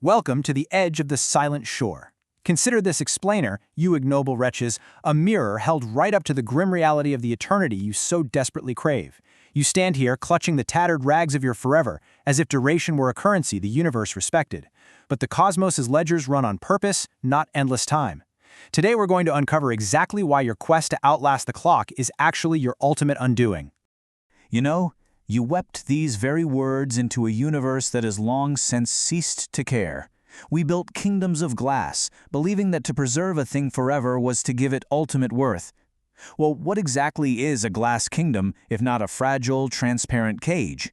Welcome to the edge of the silent shore. Consider this explainer, you ignoble wretches, a mirror held right up to the grim reality of the eternity you so desperately crave. You stand here clutching the tattered rags of your forever, as if duration were a currency the universe respected. But the cosmos's ledgers run on purpose, not endless time. Today we're going to uncover exactly why your quest to outlast the clock is actually your ultimate undoing. You know, you wept these very words into a universe that has long since ceased to care. We built kingdoms of glass, believing that to preserve a thing forever was to give it ultimate worth. Well, what exactly is a glass kingdom if not a fragile, transparent cage?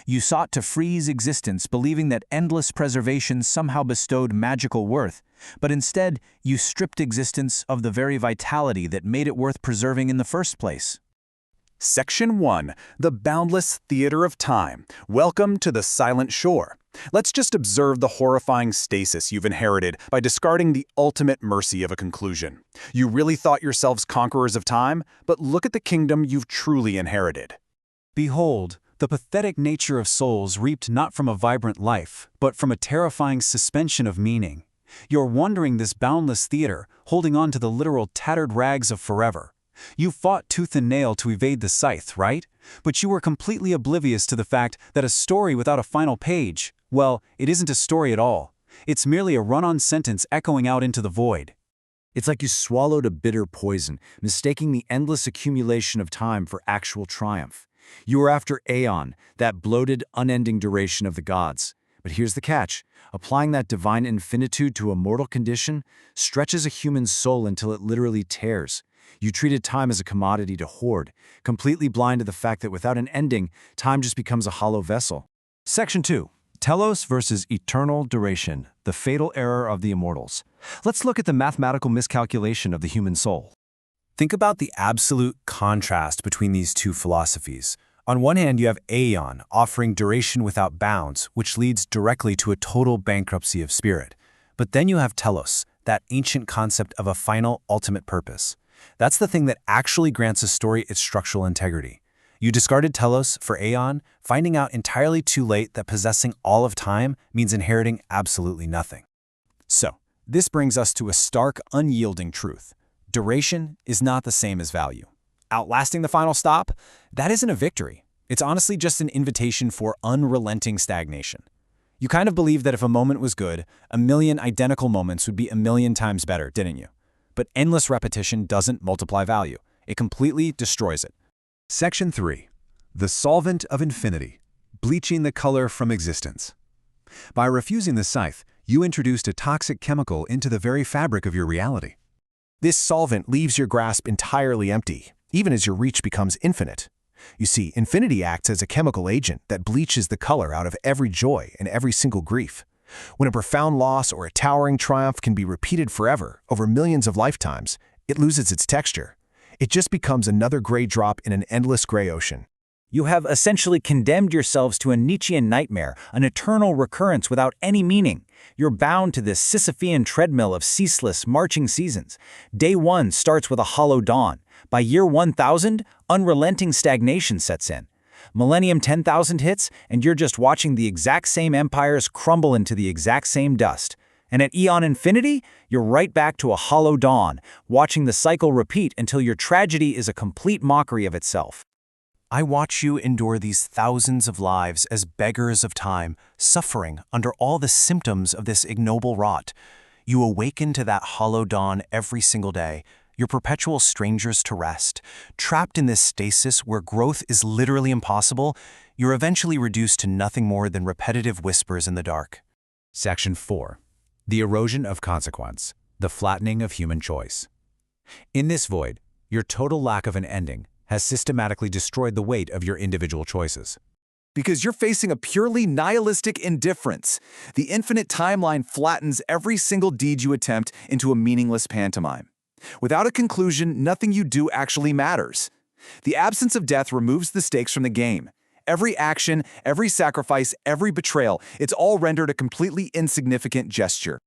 You sought to freeze existence, believing that endless preservation somehow bestowed magical worth, but instead you stripped existence of the very vitality that made it worth preserving in the first place. Section 1. The Boundless Theater of Time. Welcome to the Silent Shore. Let's just observe the horrifying stasis you've inherited by discarding the ultimate mercy of a conclusion. You really thought yourselves conquerors of time, but look at the kingdom you've truly inherited. Behold, the pathetic nature of souls reaped not from a vibrant life, but from a terrifying suspension of meaning. You're wandering this boundless theater, holding on to the literal tattered rags of forever. You fought tooth and nail to evade the scythe, right? But you were completely oblivious to the fact that a story without a final page, well, it isn't a story at all. It's merely a run-on sentence echoing out into the void. It's like you swallowed a bitter poison, mistaking the endless accumulation of time for actual triumph. You were after Aeon, that bloated, unending duration of the gods. But here's the catch. Applying that divine infinitude to a mortal condition stretches a human soul until it literally tears. You treated time as a commodity to hoard, completely blind to the fact that without an ending, time just becomes a hollow vessel. Section 2. Telos versus eternal duration, the fatal error of the immortals. Let's look at the mathematical miscalculation of the human soul. Think about the absolute contrast between these two philosophies. On one hand, you have Aeon, offering duration without bounds, which leads directly to a total bankruptcy of spirit. But then you have Telos, that ancient concept of a final, ultimate purpose. That's the thing that actually grants a story its structural integrity. You discarded Telos for Aeon, finding out entirely too late that possessing all of time means inheriting absolutely nothing. So, this brings us to a stark, unyielding truth. Duration is not the same as value. Outlasting the final stop? That isn't a victory. It's honestly just an invitation for unrelenting stagnation. You kind of believed that if a moment was good, a million identical moments would be a million times better, didn't you? But endless repetition doesn't multiply value. It completely destroys it. Section 3. The Solvent of Infinity, bleaching the color from existence. By refusing the scythe, you introduced a toxic chemical into the very fabric of your reality. This solvent leaves your grasp entirely empty, even as your reach becomes infinite. You see, infinity acts as a chemical agent that bleaches the color out of every joy and every single grief. When a profound loss or a towering triumph can be repeated forever, over millions of lifetimes, it loses its texture. It just becomes another gray drop in an endless gray ocean. You have essentially condemned yourselves to a Nietzschean nightmare, an eternal recurrence without any meaning. You're bound to this Sisyphean treadmill of ceaseless, marching seasons. Day 1 starts with a hollow dawn. By year 1000, unrelenting stagnation sets in. Millennium 10,000 hits, and you're just watching the exact same empires crumble into the exact same dust. And at Eon Infinity, you're right back to a hollow dawn, watching the cycle repeat until your tragedy is a complete mockery of itself. I watch you endure these thousands of lives as beggars of time, suffering under all the symptoms of this ignoble rot. You awaken to that hollow dawn every single day, your perpetual strangers to rest. Trapped in this stasis where growth is literally impossible, you're eventually reduced to nothing more than repetitive whispers in the dark. Section 4. The erosion of consequence, the flattening of human choice. In this void, your total lack of an ending has systematically destroyed the weight of your individual choices. Because you're facing a purely nihilistic indifference. The infinite timeline flattens every single deed you attempt into a meaningless pantomime. Without a conclusion, nothing you do actually matters. The absence of death removes the stakes from the game. Every action, every sacrifice, every betrayal, it's all rendered a completely insignificant gesture.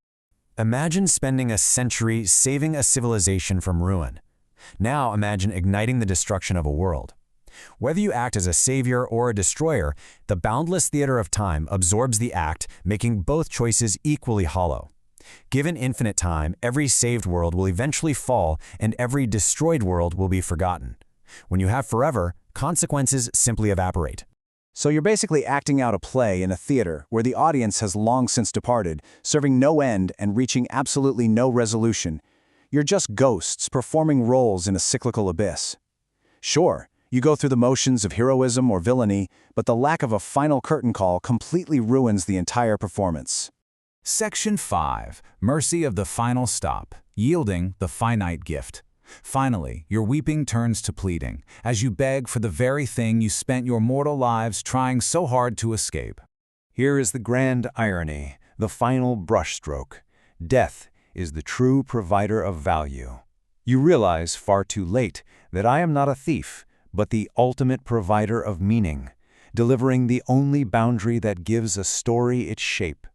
Imagine spending a century saving a civilization from ruin. Now imagine igniting the destruction of a world. Whether you act as a savior or a destroyer, the boundless theater of time absorbs the act, making both choices equally hollow. Given infinite time, every saved world will eventually fall and every destroyed world will be forgotten. When you have forever, consequences simply evaporate. So you're basically acting out a play in a theater where the audience has long since departed, serving no end and reaching absolutely no resolution. You're just ghosts performing roles in a cyclical abyss. Sure, you go through the motions of heroism or villainy, but the lack of a final curtain call completely ruins the entire performance. Section 5. Mercy of the final stop, yielding the finite gift. Finally, your weeping turns to pleading, as you beg for the very thing you spent your mortal lives trying so hard to escape. Here is the grand irony, the final brushstroke. Death is the true provider of value. You realize far too late that I am not a thief, but the ultimate provider of meaning, delivering the only boundary that gives a story its shape.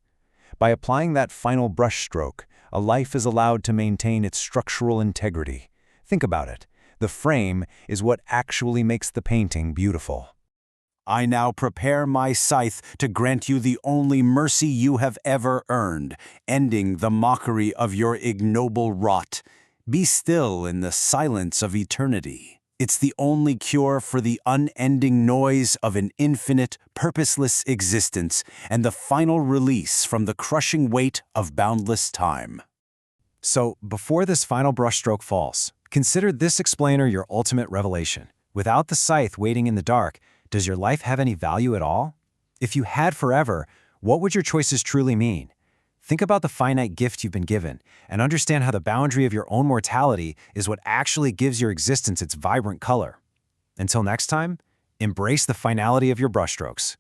By applying that final brushstroke, a life is allowed to maintain its structural integrity. Think about it. The frame is what actually makes the painting beautiful. I now prepare my scythe to grant you the only mercy you have ever earned, ending the mockery of your ignoble rot. Be still in the silence of eternity. It's the only cure for the unending noise of an infinite, purposeless existence and the final release from the crushing weight of boundless time. So, before this final brushstroke falls, consider this explainer your ultimate revelation. Without the scythe waiting in the dark, does your life have any value at all? If you had forever, what would your choices truly mean? Think about the finite gift you've been given, and understand how the boundary of your own mortality is what actually gives your existence its vibrant color. Until next time, embrace the finality of your brushstrokes.